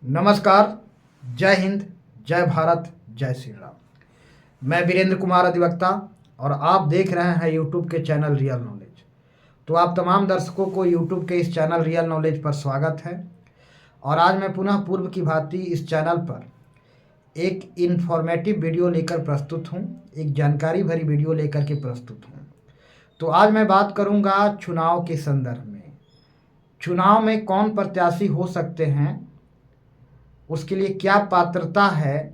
नमस्कार। जय हिंद, जय भारत, जय श्री राम। मैं वीरेंद्र कुमार अधिवक्ता और आप देख रहे हैं यूट्यूब के चैनल रियल नॉलेज। तो आप तमाम दर्शकों को यूट्यूब के इस चैनल रियल नॉलेज पर स्वागत है। और आज मैं पुनः पूर्व की भांति इस चैनल पर एक इन्फॉर्मेटिव वीडियो लेकर प्रस्तुत हूँ, एक जानकारी भरी वीडियो लेकर के प्रस्तुत हूँ। तो आज मैं बात करूँगा चुनाव के संदर्भ में। चुनाव में कौन प्रत्याशी हो सकते हैं, उसके लिए क्या पात्रता है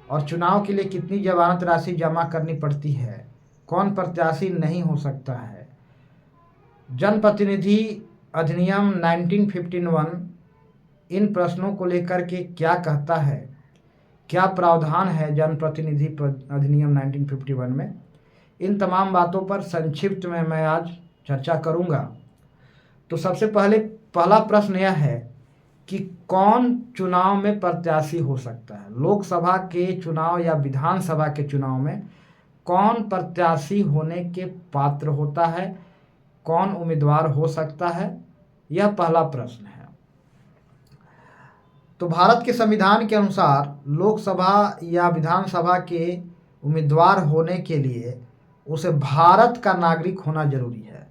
और चुनाव के लिए कितनी जमानत राशि जमा करनी पड़ती है, कौन प्रत्याशी नहीं हो सकता है, जनप्रतिनिधि अधिनियम 1951 इन प्रश्नों को लेकर के क्या कहता है, क्या प्रावधान है जनप्रतिनिधि अधिनियम 1951 में, इन तमाम बातों पर संक्षिप्त में मैं आज चर्चा करूंगा। तो सबसे पहला प्रश्न यह है कि कौन चुनाव में प्रत्याशी हो सकता है। लोकसभा के चुनाव या विधानसभा के चुनाव में कौन प्रत्याशी होने के पात्र होता है, कौन उम्मीदवार हो सकता है, यह पहला प्रश्न है। तो भारत के संविधान के अनुसार लोकसभा या विधानसभा के उम्मीदवार होने के लिए उसे भारत का नागरिक होना जरूरी है।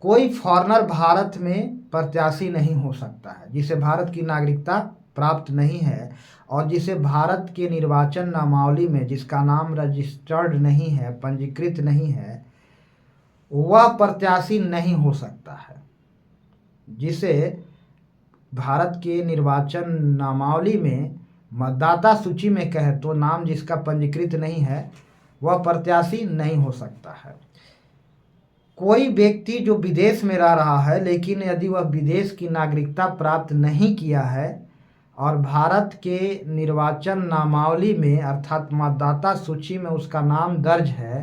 कोई फॉरेनर भारत में प्रत्याशी नहीं हो सकता है जिसे भारत की नागरिकता प्राप्त नहीं है और जिसे भारत के निर्वाचन नामावली में जिसका नाम रजिस्टर्ड नहीं है, पंजीकृत नहीं है, वह प्रत्याशी नहीं हो सकता है। जिसे भारत के निर्वाचन नामावली में मतदाता सूची में कहे तो नाम जिसका पंजीकृत नहीं है वह प्रत्याशी नहीं हो सकता है। कोई व्यक्ति जो विदेश में रह रहा है लेकिन यदि वह विदेश की नागरिकता प्राप्त नहीं किया है और भारत के निर्वाचन नामावली में अर्थात मतदाता सूची में उसका नाम दर्ज है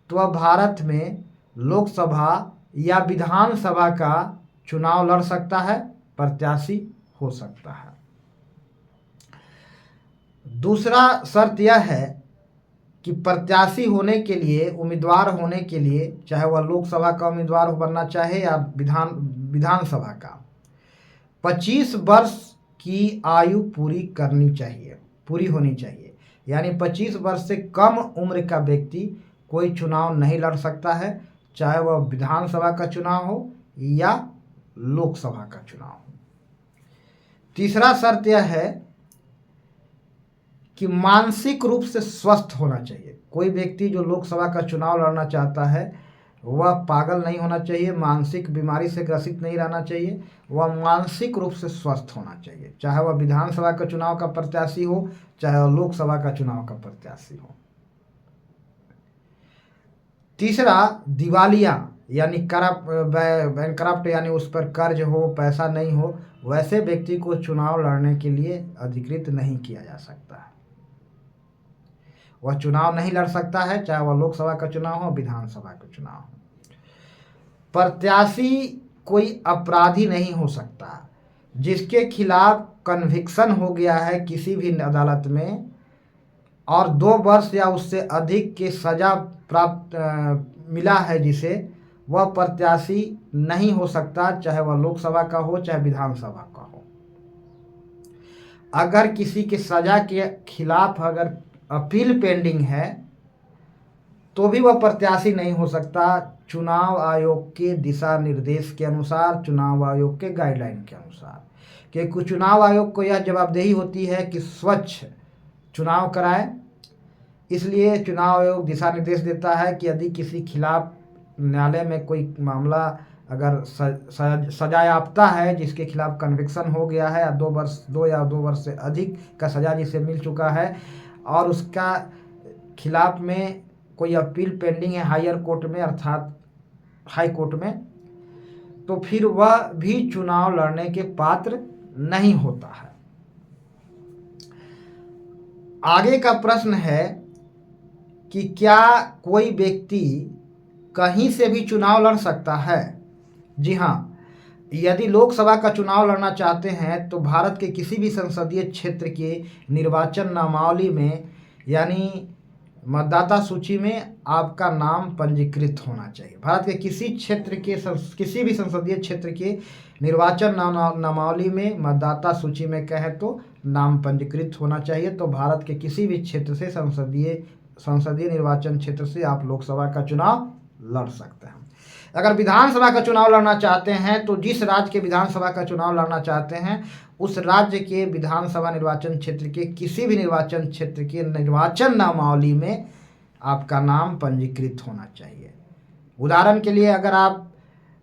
तो वह भारत में लोकसभा या विधानसभा का चुनाव लड़ सकता है, प्रत्याशी हो सकता है। दूसरा शर्त यह है कि प्रत्याशी होने के लिए, उम्मीदवार होने के लिए, चाहे वह लोकसभा का उम्मीदवार बनना चाहे या विधानसभा का, 25 वर्ष की आयु पूरी होनी चाहिए। यानी 25 वर्ष से कम उम्र का व्यक्ति कोई चुनाव नहीं लड़ सकता है, चाहे वह विधानसभा का चुनाव हो या लोकसभा का चुनाव हो। तीसरा शर्त यह है कि मानसिक रूप से स्वस्थ होना चाहिए। कोई व्यक्ति जो लोकसभा का चुनाव लड़ना चाहता है वह पागल नहीं होना चाहिए, मानसिक बीमारी से ग्रसित नहीं रहना चाहिए, वह मानसिक रूप से स्वस्थ होना चाहिए, चाहे वह विधानसभा का चुनाव का प्रत्याशी हो, चाहे वह लोकसभा का चुनाव का प्रत्याशी हो। तीसरा, दिवालिया यानी बैंकरप्ट यानी उस पर कर्ज हो, पैसा नहीं हो, वैसे व्यक्ति को चुनाव लड़ने के लिए अधिकृत नहीं किया जा सकता है। वह चुनाव नहीं लड़ सकता है, चाहे वह लोकसभा का चुनाव हो, विधानसभा का चुनाव हो। प्रत्याशी कोई अपराधी नहीं हो सकता जिसके खिलाफ कन्विक्शन हो गया है किसी भी अदालत में और 2 वर्ष या उससे अधिक की सजा प्राप्त मिला है जिसे, वह प्रत्याशी नहीं हो सकता, चाहे वह लोकसभा का हो चाहे विधानसभा का हो। अगर किसी के सजा के खिलाफ अगर अपील पेंडिंग है तो भी वह प्रत्याशी नहीं हो सकता, चुनाव आयोग के दिशा निर्देश के अनुसार, चुनाव आयोग के गाइडलाइन के अनुसार। क्योंकि चुनाव आयोग को यह जवाबदेही होती है कि स्वच्छ चुनाव कराए, इसलिए चुनाव आयोग दिशा निर्देश देता है कि यदि किसी खिलाफ न्यायालय में कोई मामला अगर सजायाफ्ता है, जिसके खिलाफ कन्विक्शन हो गया है या 2 वर्ष से अधिक का सजा जिसे मिल चुका है और उसका खिलाफ में कोई अपील पेंडिंग है हायर कोर्ट में अर्थात हाई कोर्ट में, तो फिर वह भी चुनाव लड़ने के पात्र नहीं होता है। आगे का प्रश्न है कि क्या कोई व्यक्ति कहीं से भी चुनाव लड़ सकता है? जी हाँ, यदि लोकसभा का चुनाव लड़ना चाहते हैं तो भारत के किसी भी संसदीय क्षेत्र के निर्वाचन नामावली में यानी मतदाता सूची में आपका नाम पंजीकृत होना चाहिए। भारत के किसी क्षेत्र के किसी भी संसदीय क्षेत्र के निर्वाचन नामावली में मतदाता सूची में कहें तो नाम पंजीकृत होना चाहिए। तो भारत के किसी भी क्षेत्र से संसदीय निर्वाचन क्षेत्र से आप लोकसभा का चुनाव लड़ सकते हैं। अगर विधानसभा का चुनाव लड़ना चाहते हैं तो जिस राज्य के विधानसभा का चुनाव लड़ना चाहते हैं उस राज्य के विधानसभा निर्वाचन क्षेत्र के किसी भी निर्वाचन क्षेत्र के निर्वाचन नामावली में आपका नाम पंजीकृत होना चाहिए। उदाहरण के लिए अगर आप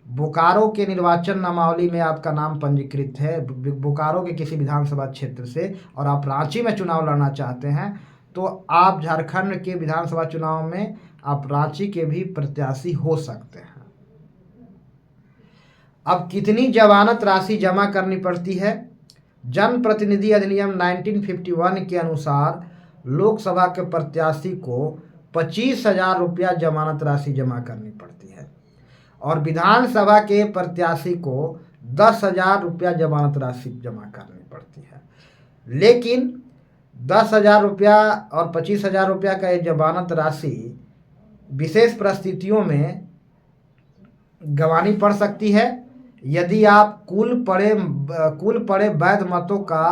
बोकारो के निर्वाचन नामावली में आपका नाम पंजीकृत है बोकारो के किसी विधानसभा क्षेत्र से और आप रांची में चुनाव लड़ना चाहते हैं तो आप झारखंड के विधानसभा चुनाव में आप रांची के भी प्रत्याशी हो सकते हैं। अब कितनी जमानत राशि जमा करनी पड़ती है? जनप्रतिनिधि अधिनियम 1951 के अनुसार लोकसभा के प्रत्याशी को 25,000 रुपया जमानत राशि जमा करनी पड़ती है और विधानसभा के प्रत्याशी को 10,000 रुपया जमानत राशि जमा करनी पड़ती है। लेकिन 10,000 रुपया और 25,000 रुपया का ये जमानत राशि विशेष परिस्थितियों में गंवानी पड़ सकती है यदि आप कुल पड़े वैध मतों का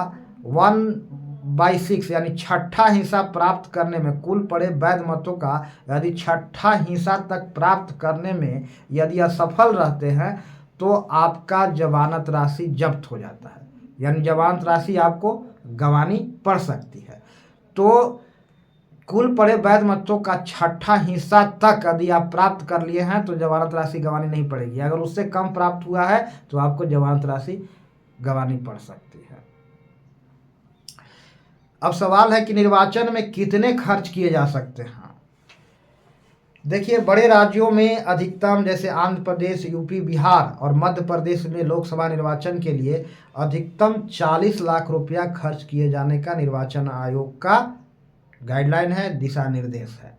1/6 यानी छठा हिस्सा प्राप्त करने में कुल पड़े वैध मतों का यदि छठा हिस्सा तक प्राप्त करने में यदि असफल रहते हैं तो आपका जमानत राशि जब्त हो जाता है, यानी जमानत राशि आपको गंवानी पड़ सकती है। तो कुल पड़े वैध मतों का छठा हिस्सा तक यदि आप प्राप्त कर लिए हैं तो जमानत राशि गंवानी नहीं पड़ेगी। अगर उससे कम प्राप्त हुआ है तो आपको जमानत राशि गंवानी पड़ सकती है। अब सवाल है कि निर्वाचन में कितने खर्च किए जा सकते हैं। देखिए, बड़े राज्यों में अधिकतम जैसे आंध्र प्रदेश, यूपी, बिहार और मध्य प्रदेश में लोकसभा निर्वाचन के लिए अधिकतम 40 लाख रुपया खर्च किए जाने का निर्वाचन आयोग का गाइडलाइन है, दिशा निर्देश है।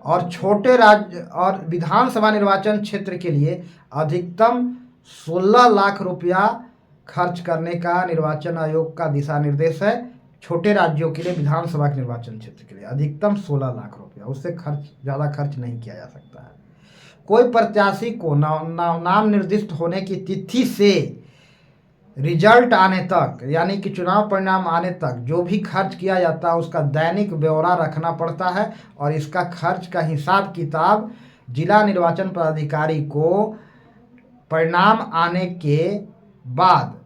और छोटे राज्य और विधानसभा निर्वाचन क्षेत्र के लिए अधिकतम 16 लाख रुपया खर्च करने का निर्वाचन आयोग का दिशा निर्देश है। छोटे राज्यों के लिए विधानसभा के निर्वाचन क्षेत्र के लिए अधिकतम 16 लाख रुपया, उससे ज़्यादा खर्च नहीं किया जा सकता है। कोई प्रत्याशी को नाम निर्दिष्ट होने की तिथि से रिजल्ट आने तक यानी कि चुनाव परिणाम आने तक जो भी खर्च किया जाता है उसका दैनिक ब्यौरा रखना पड़ता है और इसका खर्च का हिसाब किताब जिला निर्वाचन पदाधिकारी को परिणाम आने के बाद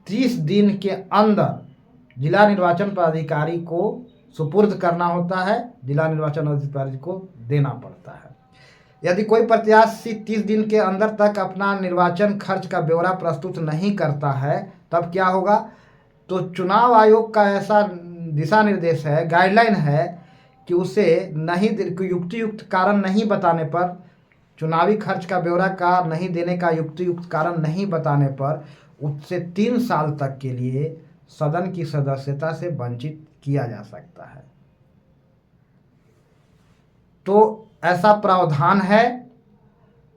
30 दिन के अंदर जिला निर्वाचन पदाधिकारी को सुपुर्द करना होता है, जिला निर्वाचन अधिकारी को देना पड़ता है। यदि कोई प्रत्याशी 30 दिन के अंदर तक अपना निर्वाचन खर्च का ब्यौरा प्रस्तुत नहीं करता है तब क्या होगा? तो चुनाव आयोग का ऐसा दिशा निर्देश है, गाइडलाइन है कि उसे युक्त कारण नहीं बताने पर, चुनावी खर्च का ब्यौरा का नहीं देने का युक्त कारण नहीं बताने पर उससे 3 साल तक के लिए सदन की सदस्यता से वंचित किया जा सकता है। तो ऐसा प्रावधान है।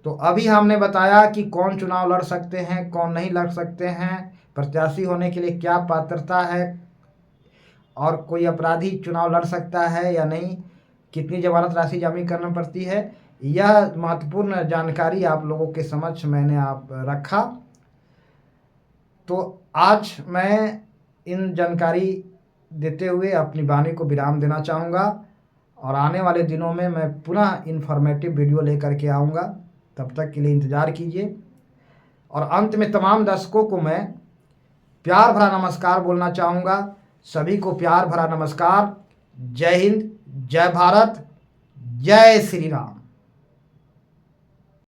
तो अभी हमने बताया कि कौन चुनाव लड़ सकते हैं, कौन नहीं लड़ सकते हैं, प्रत्याशी होने के लिए क्या पात्रता है और कोई अपराधी चुनाव लड़ सकता है या नहीं, कितनी जमानत राशि जमा करना पड़ती है। यह महत्वपूर्ण जानकारी आप लोगों के समक्ष मैंने रखा। तो आज मैं इन जानकारी देते हुए अपनी वाणी को विराम देना चाहूँगा और आने वाले दिनों में मैं पुनः इन्फॉर्मेटिव वीडियो लेकर के आऊँगा। तब तक के लिए इंतज़ार कीजिए। और अंत में तमाम दर्शकों को मैं प्यार भरा नमस्कार बोलना चाहूँगा। सभी को प्यार भरा नमस्कार। जय हिंद, जय भारत, जय श्री राम।